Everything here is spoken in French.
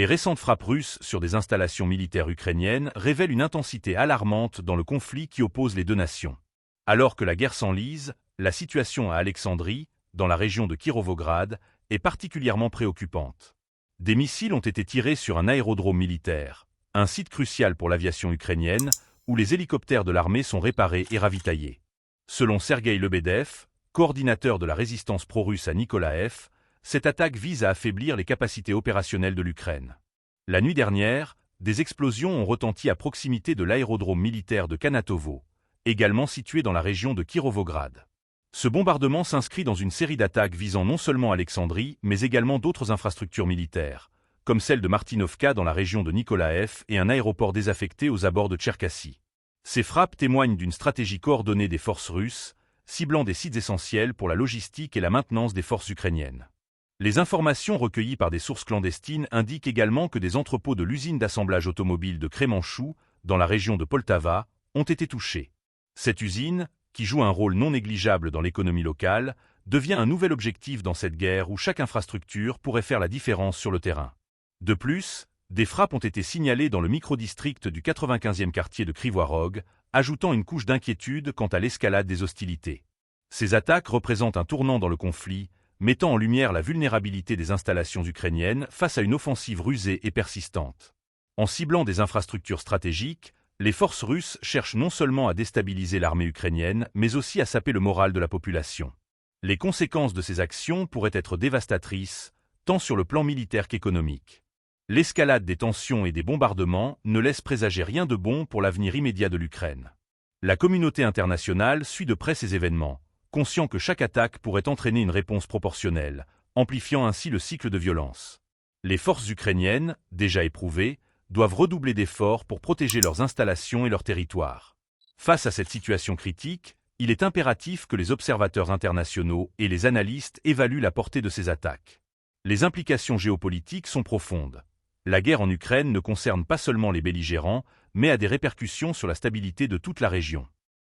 Les récentes frappes russes sur des installations militaires ukrainiennes révèlent une intensité alarmante dans le conflit qui oppose les deux nations. Alors que la guerre s'enlise, la situation à Alexandrie, dans la région de Kirovograd, est particulièrement préoccupante. Des missiles ont été tirés sur un aérodrome militaire, un site crucial pour l'aviation ukrainienne, où les hélicoptères de l'armée sont réparés et ravitaillés. Selon Sergueï Lebedev, coordinateur de la résistance pro-russe à Nikolaev, cette attaque vise à affaiblir les capacités opérationnelles de l'Ukraine. La nuit dernière, des explosions ont retenti à proximité de l'aérodrome militaire de Kanatovo, également situé dans la région de Kirovograd. Ce bombardement s'inscrit dans une série d'attaques visant non seulement Alexandrie, mais également d'autres infrastructures militaires, comme celle de Martinovka dans la région de Nikolaev et un aéroport désaffecté aux abords de Tcherkassy. Ces frappes témoignent d'une stratégie coordonnée des forces russes, ciblant des sites essentiels pour la logistique et la maintenance des forces ukrainiennes. Les informations recueillies par des sources clandestines indiquent également que des entrepôts de l'usine d'assemblage automobile de Kremenchou, dans la région de Poltava, ont été touchés. Cette usine, qui joue un rôle non négligeable dans l'économie locale, devient un nouvel objectif dans cette guerre où chaque infrastructure pourrait faire la différence sur le terrain. De plus, des frappes ont été signalées dans le microdistrict du 95e quartier de Krivoirog, ajoutant une couche d'inquiétude quant à l'escalade des hostilités. Ces attaques représentent un tournant dans le conflit, mettant en lumière la vulnérabilité des installations ukrainiennes face à une offensive rusée et persistante. En ciblant des infrastructures stratégiques, les forces russes cherchent non seulement à déstabiliser l'armée ukrainienne, mais aussi à saper le moral de la population. Les conséquences de ces actions pourraient être dévastatrices, tant sur le plan militaire qu'économique. L'escalade des tensions et des bombardements ne laisse présager rien de bon pour l'avenir immédiat de l'Ukraine. La communauté internationale suit de près ces événements, conscient que chaque attaque pourrait entraîner une réponse proportionnelle, amplifiant ainsi le cycle de violence. Les forces ukrainiennes, déjà éprouvées, doivent redoubler d'efforts pour protéger leurs installations et leurs territoires. Face à cette situation critique, il est impératif que les observateurs internationaux et les analystes évaluent la portée de ces attaques. Les implications géopolitiques sont profondes. La guerre en Ukraine ne concerne pas seulement les belligérants, mais a des répercussions sur la stabilité de toute la région.